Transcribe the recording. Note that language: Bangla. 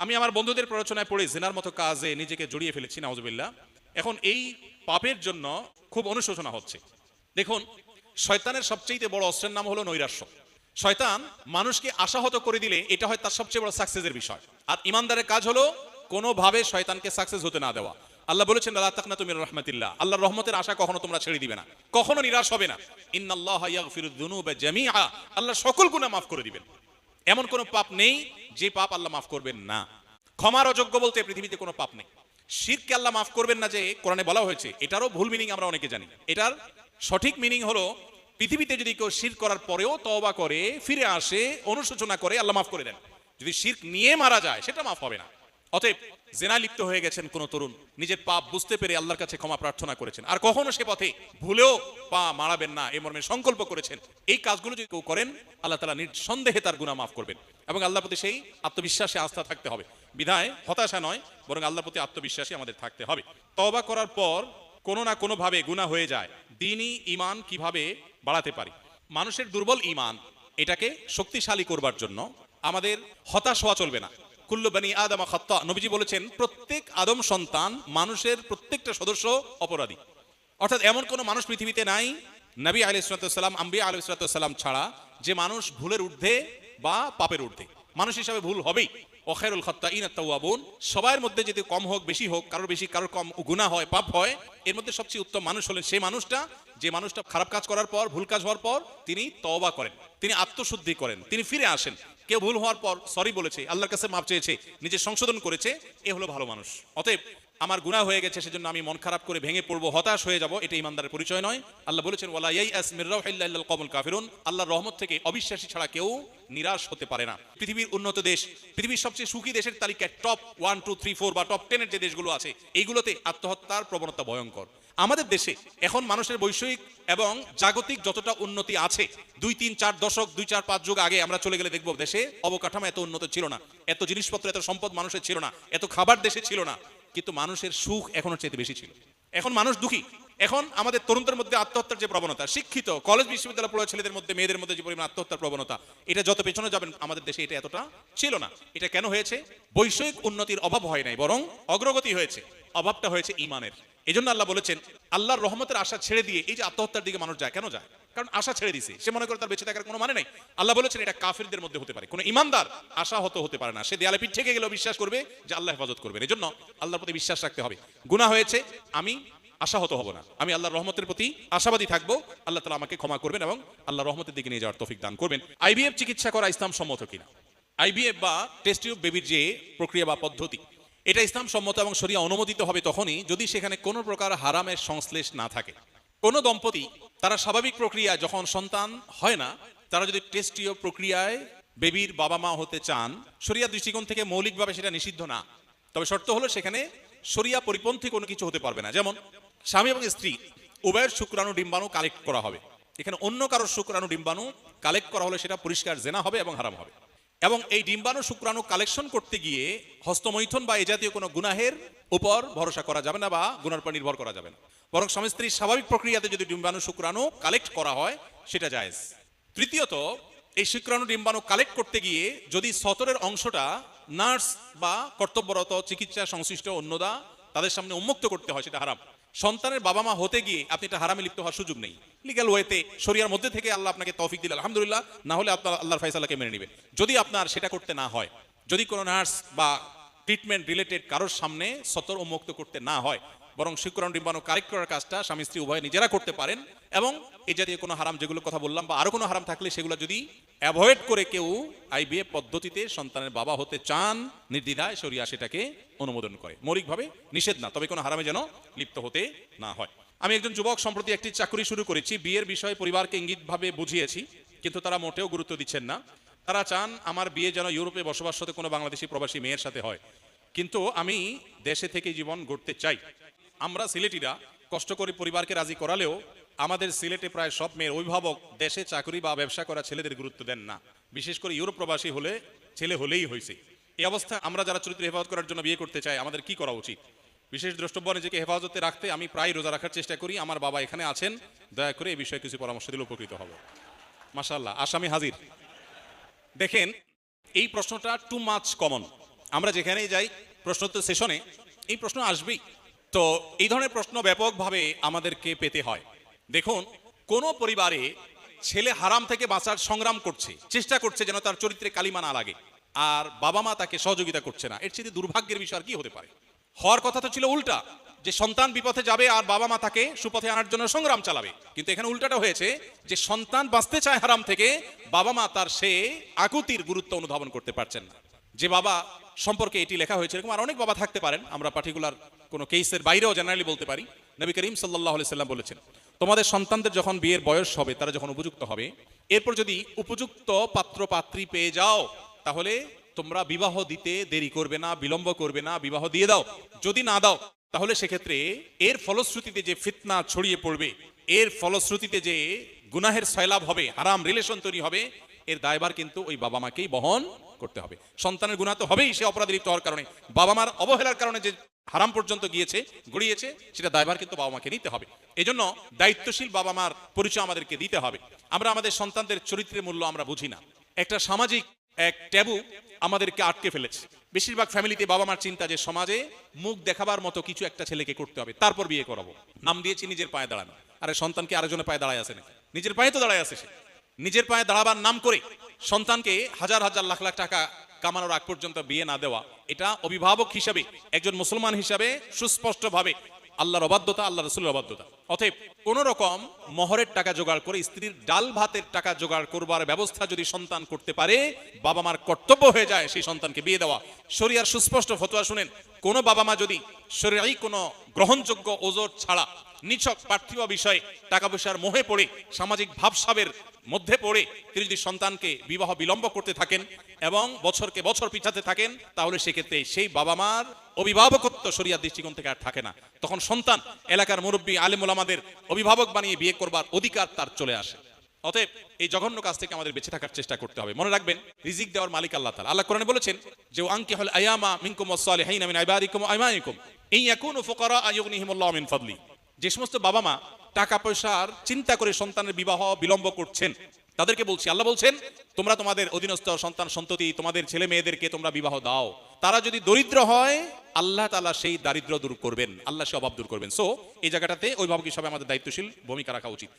আমি আমার বন্ধুদের প্ররোচনায় পড়ে জিনার মতো কাজে নিজেকে জড়িয়ে ফেলেছি, নাউজুবিল্লাহ। এখন এই পাপের জন্য খুব অনুশোচনা হচ্ছে। দেখুন, শয়তানের সবচেয়ে বড় অস্ত্রের নাম হলো নৈরাশ্য। শয়তান মানুষকে আশাহত করে দিলে এটা হয় তার সবচেয়ে বড় সাকসেসের বিষয়। আর ইমানদারের কাজ হলো কোনোভাবে শয়তানকে সাকসেস হতে না দেওয়া। আল্লাহ বলেছেন, লা তাকনাতু মির রাহমাতিল্লাহ, আল্লাহর রহমতের আশা কখনো তোমরা ছেড়ে দিবে না, কখনো নিরাশ হবে না। ইন্নাল্লাহা ইয়াগফিরুয যুনুবা জামিআ, আল্লাহ সকল গুনাহ মাফ করে দিবেন। এমন কোনো পাপ নেই যে পাপ আল্লাহ মাফ করবেন না। ক্ষমার অযোগ্য বলতে পৃথিবীতে কোনো পাপ নেই। শিরকে আল্লাহ মাফ করবেন না যে কোরআনে বলা হয়েছে, এটারও ভুল মিনিং আমরা অনেকে জানি। এটার সঠিক মিনিং হলো, পৃথিবীতে যদি কেউ শিরক করার পরেও তওবা করে, ফিরে আসে, অনুশোচনা করে, আল্লাহ মাফ করে দেন। যদি শিরক নিয়ে মারা যায় সেটা মাফ হবে না। অতএব জেনা লিপ্ত হয়ে গেছেন কোন তরুণ, নিজের পাপ বুঝতে পেরে আল্লাহর কাছে ক্ষমা প্রার্থনা করেছেন, আর কখনো সে পথে ভুলেও পা মারাবেন না এই মর্মে সংকল্প করেছেন, এই কাজগুলো যদি কেউ করেন আল্লাহ তাআলা নিঃসন্দেহে তার গুনাহ মাফ করবেন। এবং আল্লাহর প্রতি সেই আত্মবিশ্বাসে আস্থা থাকতে হবে। বিধায় হতাশা নয়, বরং আল্লাহর প্রতি আত্মবিশ্বাসী আমাদের থাকতে হবে। তওবা করার পর কোনো না কোনো ভাবে গুনাহ হয়ে যায়, দ্বীনি ঈমান কিভাবে বাড়াতে পারি? মানুষের দুর্বল ঈমান, এটাকে শক্তিশালী করবার জন্য আমাদের হতাশ হওয়া চলবে না। কুল্লু বানি আদম খাত্তা, নবীজি বলেছেন প্রত্যেক আদম সন্তান, মানুষের প্রত্যেকটা সদস্য অপরাধী। অর্থাৎ এমন কোন মানুষ পৃথিবীতে নাই, নবী আলাইহিস সালাম, আম্বিয়া আলাইহিস সালাম ছাড়া, যে মানুষ ভুলের ঊর্ধ্বে বা পাপের ঊর্ধ্বে। মানুষ হিসাবে ভুল হবেই। ওয়া খায়রুল খাত্তাইন আত-তাওয়াবুন, সবার মধ্যে যদি কম হোক বেশি হোক, কারোর বেশি কারোর কম গুনাহ হয়, পাপ হয়, এর মধ্যে সবচেয়ে উত্তম মানুষ হলেন সেই মানুষটা যে মানুষটা খারাপ কাজ করার পর, ভুল কাজ হওয়ার পর তিনি তওবা করেন, তিনি আত্মশুদ্ধি করেন, তিনি ফিরে আসেন। কেউ ভুল হওয়ার পর সরি বলেছে, আল্লাহর কাছে মাপ চেয়েছে, নিজের সংশোধন করেছে, এ হলো ভালো মানুষ। অতএব আমার গুনাহ হয়ে গেছে সেজন্য আমি মন খারাপ করে ভেঙে পড়বো, হতাশ হয়ে যাব, এটা ঈমানদারের পরিচয় নয়। আল্লাহ বলেছেন, ওয়ালা ইয়াইআস মির রাউহিল্লাহি ইল্লাল কওমুল কাফিরুন, আল্লাহর রহমত থেকে অবিশ্বাসী ছাড়া কেউ নিরাশ হতে পারে না। পৃথিবীর উন্নত দেশ, পৃথিবীর সবচেয়ে সুখী দেশের তালিকায় টপ 1, 2, 3, 4 বা টপ 10 এর যে দেশগুলো আছে, এইগুলোতে আত্মহত্যার প্রবণতা ভয়ঙ্কর। আমাদের দেশে এখন মানুষের বৈষয়িক এবং জাগতিক যতটা উন্নতি আছে, 2, 3, 4 দশক, 2, 4, 5 যুগ আগে আমরা চলে গেলে দেখবো দেশে অবকাঠামো এত উন্নত ছিল না, এত জিনিসপত্র, এত সম্পদ মানুষের ছিল না, এত খাবার দেশে ছিল না, কিন্তু মানুষের সুখ এখনো চাইতে বেশি ছিল। এখন মানুষ দুঃখী। এখন আমাদের তরুণদের মধ্যে আত্মহত্যার যে প্রবণতা, শিক্ষিত কলেজ বিশ্ববিদ্যালয় পড়া ছেলেদের মধ্যে, মেয়েদের মধ্যে যে পরিমাণ আত্মহত্যার প্রবণতা, এটা যত পেছনে যাবেন আমাদের দেশে এটা এতটা ছিল না। এটা কেন হয়েছে? বৈষয়িক উন্নতির অভাব হয় নাই, বরং অগ্রগতি হয়েছে। অভাবটা হয়েছে ঈমানের। এজন্য আল্লাহ বলেছেন, আল্লাহর রহমতের আশা ছেড়ে দিয়ে এই যে আত্মহত্যার দিকে মানুষ যায়, কেন যায়? কারণ আশা ছেড়ে দিছে, সে মনে করে তার বেঁচে থাকার কোনো মানে নাই। আল্লাহ বলেছেন এটা কাফিরদের মধ্যে হতে পারে, কোনো ঈমানদার আশাহত হতে পারে না। সে দেয়ালে পিঠ থেকে গেলেও বিশ্বাস করবে যে আল্লাহ হেফাজত করবেন। এজন্য আল্লাহর প্রতি বিশ্বাস রাখতে হবে। গুনাহ হয়েছে, আমি আশাহত হব না, আমি আল্লাহর রহমতের প্রতি আশাবাদী থাকবো। আল্লাহ তাআলা আমাকে ক্ষমা করবেন এবং আল্লাহর রহমতের দিকে নিয়ে যাওয়ার তৌফিক দান করবেন। আইভিএফ চিকিৎসা করা ইসলাম সম্মত কিনা? আইভিএফ বা টেস্ট টিউব বেবির যে প্রক্রিয়া বা পদ্ধতি, এটা ইসলাম সম্মত এবং শরিয়া অনুমোদিত হবে তখনই যদি সেখানে কোনো প্রকার হারামের সংশ্লেষ না থাকে। কোন দম্পতি তারা স্বাভাবিক প্রক্রিয়া যখন সন্তান হয় না, তারা যদি টেস্ট টিউব প্রক্রিয়ায় বেবির বাবা মা হতে চান, শরিয়া দৃষ্টিকোণ থেকে মৌলিকভাবে সেটা নিষিদ্ধ না। তবে শর্ত হলো সেখানে শরিয়া পরিপন্থী কোনো কিছু হতে পারবে না। যেমন স্বামী এবং স্ত্রী উভয়ের শুক্রাণু ডিম্বাণু কালেক্ট করা হবে। এখানে অন্য কারোর শুক্রাণু ডিম্বাণু কালেক্ট করা হলে সেটা পরিষ্কার জেনা হবে এবং হারাম হবে। এবং এই ডিম্বাণু শুক্রাণু কালেকশন করতে গিয়ে হস্তমৈথুন বা এ জাতীয় কোনো গুনাহের উপর ভরসা করা যাবে না বা গুনার উপর নির্ভর করা যাবে না। বরং স্বামী স্ত্রীর স্বাভাবিক প্রক্রিয়াতে যদি ডিম্বাণু শুক্রাণু কালেক্ট করা হয় সেটা জায়েজ। তৃতীয়ত, এই শুক্রাণু ডিম্বাণু কালেক্ট করতে গিয়ে যদি সতরের অংশটা নার্স বা কর্তব্যরত চিকিৎসা সংশ্লিষ্ট অন্যদা তাদের সামনে উন্মুক্ত করতে হয়, সেটা হারাম। সন্তানের বাবা মা হতে গিয়ে আপনি এটা হারামে লিপ্ত হওয়ার সুযোগ নেই। লিগ্যাল ওয়েতে শরিয়ার মধ্যে থেকে আল্লাহ আপনাকে তৌফিক দিলেন, আলহামদুলিল্লাহ। না হলে আপনার আল্লাহর ফয়সালাকে মেনে নেবেন। যদি আপনার সেটা করতে না হয়, যদি কোনো নার্স বা ট্রিটমেন্ট রিলেটেড কারোর সামনে সতর উন্মুক্ত করতে না হয়, বরং শুক্রাণু ডিম্বাণু কালেক্ট করার কাজটা স্বামী স্ত্রী উভয় নিজেরা করতে পারেন। এবং এই জাতীয় কোনো হারাম যেগুলো কথা বললাম বা আরো কোনো হারাম থাকলে সেগুলো যদি অ্যাভয়েড করে কেউ আইভিএফ পদ্ধতিতে সন্তানের বাবা হতে চান, নির্দ্বিধায় শরিয়া সেটাকে অনুমোদন করে। মৌলিকভাবে নিষেধ না, তবে কোনো হারামে যেন লিপ্ত হতে না হয়। আমি একজন যুবক, সম্প্রতি একটি চাকরি শুরু করেছি। বিয়ের বিষয়ে পরিবারকে ইঙ্গিতভাবে বুঝিয়েছি, কিন্তু তারা মোটেও গুরুত্ব দিচ্ছেন না। তারা চান আমার বিয়ে যেন ইউরোপে বসবাসরত কোনো বাংলাদেশি প্রবাসী মেয়ের সাথে হয়, কিন্তু আমি দেশে থেকে জীবন গড়তে চাই। আমরা সিলেটিরা কষ্ট করে পরিবারকে রাজি করালেও আমাদের সিলেটে প্রায় সব মেয়ের অভিভাবক দেশে চাকরি বা ব্যবসা করা ছেলেদের গুরুত্ব দেন না। বিশেষ করে ইউরোপ প্রবাসী হলে ছেলে হলেই হয়েছে। এই অবস্থায় আমরা যারা চরিত্র হেফাজত করার জন্য বিয়ে করতে চাই, আমাদের কি করা উচিত? বিশেষ দ্রষ্টব্য নিজেকে হেফাজতে রাখতে আমি প্রায় রোজা রাখার চেষ্টা করি। আমার বাবা এখানে আছেন, দয়া করে এই বিষয়ে কিছু পরামর্শ দিলে উপকৃত হব। মাশাআল্লাহ, আসামি হাজির। দেখেন, এই প্রশ্নটা টু মাচ কমন। আমরা যেখানেই যাই প্রশ্নোত্তর সেশনে এই প্রশ্ন আসবেই। তো এই ধরনের প্রশ্ন ব্যাপকভাবে আমাদেরকে পেতে হয়। দেখুন, কোন পরিবারে ছেলে হারাম থেকে বাঁচার সংগ্রাম করছে, চেষ্টা করছে যেন তার চরিত্রে কালিমা না লাগে, আর বাবা মা তাকে সহযোগিতা করছে না, এর চেয়ে দুর্ভাগ্যের বিষয় আর কি হতে পারে? হওয়ার কথা তো ছিল উল্টা, যে সন্তান বিপথে যাবে আর বাবা মা তাকে সুপথে আনার জন্য সংগ্রাম চালাবে। কিন্তু এখানে উল্টাটা হয়েছে যে সন্তান বাঁচতে চায় হারাম থেকে, বাবা মা তার সে আকুতির গুরুত্ব অনুধাবন করতে পারছেন না। যে বাবা সম্পর্কে এটি লেখা হয়েছে, এরকম আর অনেক বাবা থাকতে পারেন, আমরা পার্টিকুলার কোনো কেসের বাইরেও জেনারেলি বলতে পারি। নবী করিম সাল্লাল্লাহু আলাইহি সাল্লাম বলেছেন, তোমাদের সন্তানদের যখন বিয়ের বয়স হবে, তারা যখন উপযুক্ত হবে, এরপর যদি উপযুক্ত পাত্র পাত্রী পেয়ে যাও, তাহলে তোমরা বিবাহ দিতে দেরি করবে না, বিলম্ব করবে না, বিবাহ দিয়ে দাও। যদি না দাও, তাহলে সেক্ষেত্রে এর ফলশ্রুতিতে যে ফিতনা ছড়িয়ে পড়বে, এর ফলশ্রুতিতে যে গুনাহের সয়লাভ হবে, হারাম রিলেশন তৈরি হবে, এর দায়ভার কিন্তু ওই বাবা মাকেই বহন করতে হবে। সন্তানের গুনাহ তো হবেই, সে অপরাধে লিপ্ত হওয়ার কারণে, বাবা মার অবহেলার কারণে যে হারাম পর্যন্ত গিয়েছে, গড়িয়েছে, সেটা দায়ভার কিন্তু বাবা মাকে নিতে হবে। এজন্য দায়িত্বশীল বাবা মার পরিচয় আমাদেরকে দিতে হবে। আমরা আমাদের সন্তানদের চরিত্রের মূল্য আমরা বুঝি না। একটা সামাজিক এক ট্যাবু আমাদেরকে আটকে ফেলেছে। বেশিরভাগ ফ্যামিলিতে বাবা মার চিন্তা যে সমাজে মুখ দেখাবার মতো কিছু একটা ছেলেকে করতে হবে, তারপর বিয়ে করাবো। নাম দিয়েছি নিজের পায়ে দাঁড়ানো। আরে সন্তানকে আরেকজনের পায়ে দাঁড়ায় আছে নাকি? নিজের পায়ে তো দাঁড়ায় আছে সে। নিজের পায়ে দাঁড়াবার নাম করে সন্তানকে হাজার হাজার লাখ লাখ টাকা কামানোর আগ পর্যন্ত বিয়ে না দেওয়া, এটা অভিভাবক হিসাবে, একজন মুসলমান হিসাবে সুস্পষ্টভাবে আল্লাহর অবাধ্যতা, আল্লাহ রাসূলের অবাধ্যতা। অতএব কোন রকম মহরের টাকা জোগাড় করে স্ত্রীর ডাল ভাতের টাকা জোগাড় করবার ব্যবস্থা যদি সন্তান করতে পারে, বাবা মার কর্তব্য হয়ে যায় সেই সন্তানকে বিয়ে দেওয়া। শরিয়ার সুস্পষ্ট ফতোয়া শুনেন, কোন বাবা মা যদি শরিয়াই কোনো গ্রহণযোগ্য ওজর ছাড়া নিছক পার্থিব বিষয়ে টাকা পয়সার মোহে পড়ে, সামাজিক ভাবসাবের মধ্যে পড়ে তিনি যদি সন্তানকে বিবাহ বিলম্ব করতে থাকেন এবং বছরকে বছর পিছাতে থাকেন, তাহলে সেক্ষেত্রে সেই বাবা মার অভিভাবকত্ব শরিয়ার দৃষ্টিকোণ থেকে আর থাকে না। তখন সন্তান এলাকার মুরব্বী আলেম ওলামাদের অভিভাবক বানিয়ে বিয়ে করবার অধিকার তার চলে আসে। অতএব এই জঘন্য কাজ থেকে আমাদের বেঁচে থাকার চেষ্টা করতে হবে। মনে রাখবেন, রিজিক দেওয়ার মালিক আল্লাহ তাআলা। আল্লাহ কোরআনে বলেছেন যে আনকিহুল আয়ামা মিনকুম ওয়াস-সালিহিনা মিন ইবাদিকুম ওয়া আইমানিকুম ইন ইয়াকুনু ফুকারা আয়ুগনিহিমুল্লাহু মিন ফাদলি। যে সমস্ত বাবা মা টাকা পয়সার চিন্তা করে সন্তানের বিবাহ বিলম্ব করছেন, তাদেরকে বলছি, আল্লাহ বলছেন, তোমরা তোমাদের অধীনস্থ সন্তান সন্ততি, তোমাদের ছেলে মেয়েদেরকে তোমরা বিবাহ দাও। তারা যদি দরিদ্র হয়, আল্লাহ তাআলা সেই দারিদ্র দূর করবেন, আল্লাহ সে অভাব দূর করবেন। সো এই জায়গাটাতে অভিভাবক হিসাবে আমাদের দায়িত্বশীল ভূমিকা রাখা উচিত।